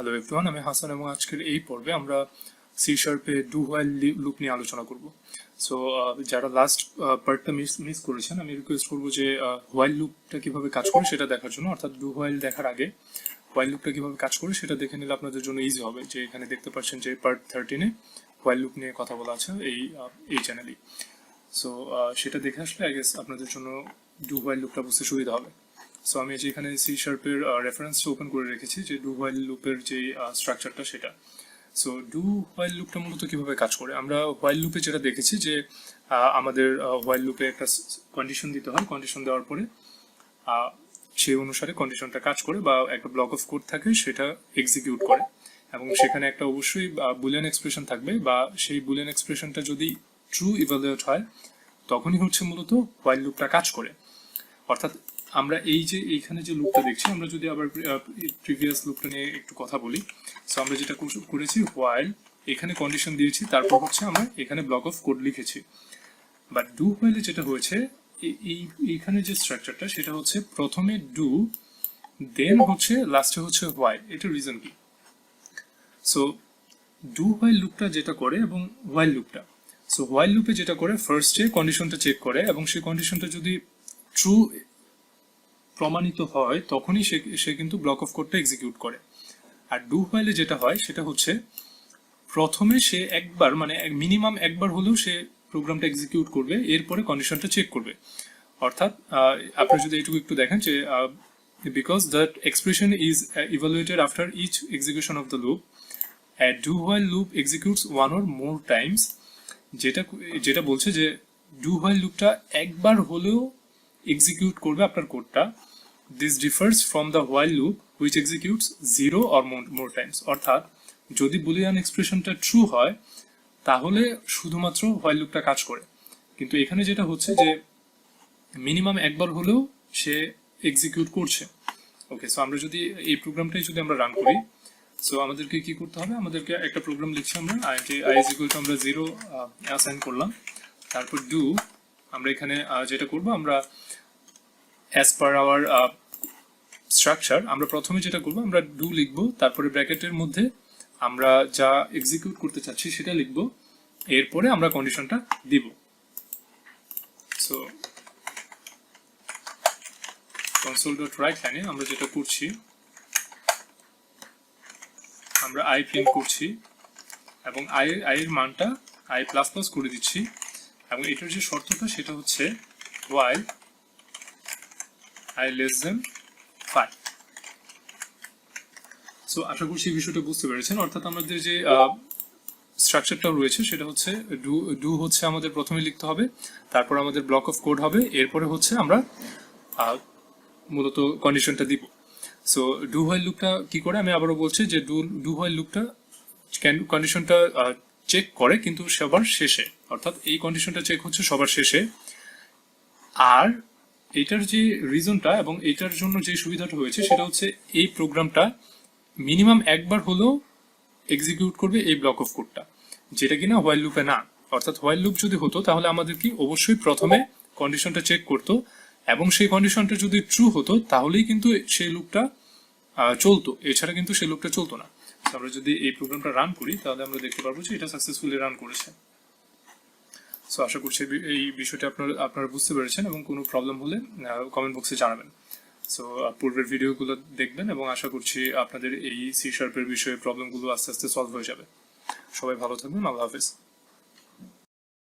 Hello everyone, আমি হাসান এবং আজকের এই পর্বে আমরা সি শার্পে ডু হোয়াইল লুপ নিয়ে আলোচনা করব। সো যারা লাস্ট পার্টটা মিস করেছেন, আমি রিকোয়েস্ট করবো যে হোয়াইল লুপটা কিভাবে কাজ করে সেটা দেখার জন্য, অর্থাৎ ডু হোয়াইল দেখার আগে হোয়াইল লুপটা কিভাবে কাজ করে সেটা দেখে নিলে আপনাদের জন্য ইজি হবে। যে এখানে দেখতে পাচ্ছেন যে পার্ট 13-এ হোয়াইল লুপ নিয়ে কথা বলা আছে এই চ্যানেলেই। সো সেটা দেখে আসলে আই গেস আপনাদের জন্য ডু হোয়াইল লুপটা বুঝতে সুবিধা হবে। সো আমি যে এখানে সি শার্পের রেফারেন্সটা ওপেন করে রেখেছি যে ডু হোয়াইল লুপের যে স্ট্রাকচারটা সেটা। সো ডু হোয়াইল লুপটা মূলত কিভাবে কাজ করে, আমরা হোয়াইল লুপে যেটা দেখেছি যে আমাদের হোয়াইল লুপে একটা কন্ডিশন দিতে হয়, কন্ডিশন দেওয়ার পরে সেই অনুসারে কন্ডিশনটা কাজ করে বা একটা ব্লক অফ কোড থাকে সেটা এক্সিকিউট করে, এবং সেখানে একটা অবশ্যই বুলিয়ান এক্সপ্রেশন থাকবে, বা সেই বুলিয়ান এক্সপ্রেশনটা যদি ট্রু ইভালুয়েট হয় তখনই হচ্ছে মূলত হোয়াইল লুপটা কাজ করে। অর্থাৎ আমরা এই যে এইখানে যে লুপটা দেখছি, আমরা যদি আবার প্রিভিয়াস লুপটা নিয়ে একটু কথা বলি। সো আমরা যেটা করেছি, হোয়াইল এখানে কন্ডিশন দিয়েছি, তারপর হচ্ছে আমরা এখানে ব্লক অফ কোড লিখেছি। বাট ডু হোয়াইলে যেটা হয়েছে, এইখানে যে স্ট্রাকচারটা সেটা হচ্ছে প্রথমে ডু, দেন হচ্ছে লাস্টে হচ্ছে হোয়াইল। এটার রিজন কি? সো ডু হোয়াইল লুপটা যেটা করে এবং হোয়াইল লুপটা, সো হোয়াইল লুপে যেটা করে ফার্স্টে কন্ডিশনটা চেক করে, এবং সেই কন্ডিশনটা যদি ট্রু প্রমাণিত হয় তখনই সে কিন্তু ব্লক অফ কোডটা এক্সিকিউট করে। আর ডু হোয়াইলে যেটা হয় সেটা হচ্ছে প্রথমে সে একবার, মানে মিনিমাম একবার হলেও সে প্রোগ্রামটা এক্সিকিউট করবে, এরপরে কন্ডিশনটা চেক করবে। অর্থাৎ আপনি যদি এইটুকু একটু দেখেন যে because that expression is evaluated after each execution of the loop, a do while loop executes one or more times, যেটা বলছে যে do while loopটা একবার হলেও এক্সিকিউট করবে আপনার কোডটা। This differs from the while loop which executes 0 or more times. অর্থাৎ যদি বুলিয়ান এক্সপ্রেশনটা ট্রু হয় তাহলে শুধুমাত্র while loopটা কাজ করে, কিন্তু এখানে যেটা হচ্ছে যে মিনিমাম একবার হলেও সে এক্সিকিউট করছে। ওকে, সো আমরা যদি এই প্রোগ্রামটাই যদি আমরা রান করি, সো আমাদেরকে কি করতে হবে, আমাদেরকে একটা প্রোগ্রাম লিখছি আমরা, i is equal to আমরা 0 অ্যাসাইন করলাম, তারপর ডু আমরা এখানে যেটা করব, আমরা অ্যাজ পার আওয়ার স্ট্রাকচার আমরা প্রথমে যেটা করব, আমরা ডু লিখব, তারপরে ব্র্যাকেটের মধ্যে আমরা যা এক্সিকিউট করতে চাচ্ছি সেটা লিখব, এরপরে আমরা কন্ডিশনটা দিব। সো console.write লাইনে আমরা যেটা করছি, আমরা i প্রিন্ট করছি এবং i এর মানটা i++ করে দিচ্ছি, এবং এটার যে শর্তটা সেটা হচ্ছে while i less than 5। So আশা করছি এই বিষয়টা বুঝতে পেরেছেন। অর্থাৎ আমাদের যে স্ট্রাকচারটা রয়েছে সেটা হচ্ছে ডু হচ্ছে আমাদের প্রথমে লিখতে হবে, তারপর আমাদের ব্লক অফ কোড হবে, এরপরে হচ্ছে আমরা মূলত কন্ডিশনটা দিব। সো ডু হোয়াইল লুপটা কি করে, আমি আবারও বলছি যে ডু হোয়াইল লুপটা কন্ডিশনটা চেক করে কিন্তু সবার শেষে, অর্থাৎ এই কন্ডিশনটা চেক হচ্ছে সবার শেষে। আর এটার যে রিজনটা এবং এটার জন্য যে সুবিধাটা হয়েছে সেটা হচ্ছে এই প্রোগ্রামটা মিনিমাম একবার হলেও এক্সিকিউট করবে এই ব্লক অফ কোডটা, যেটা কিনা হোয়াইল লুপে না। অর্থাৎ হোয়াইল লুপ যদি হতো তাহলে আমাদের কি অবশ্যই প্রথমে কন্ডিশনটা চেক করতো, এবং সেই কন্ডিশনটা যদি ট্রু হতো তাহলেই কিন্তু সেই লুপটা চলতো, এছাড়া কিন্তু সেই লুপটা চলতো না। আমরা যদি এই প্রোগ্রামটা রান করি তাহলে আমরা দেখতে পারবো যে এটা সাকসেসফুলি রান করেছে। সো আশা করছি এই বিষয়টা আপনারা বুঝতে পেরেছেন, এবং কোনো প্রবলেম হলে কমেন্ট বক্সে জানাবেন। সো পূর্বের ভিডিওগুলো দেখবেন এবং আশা করছি আপনাদের এই সি শার্পের বিষয়ে প্রবলেমগুলো আস্তে আস্তে সলভ হয়ে যাবে। সবাই ভালো থাকবেন, আল্লাহ হাফেজ।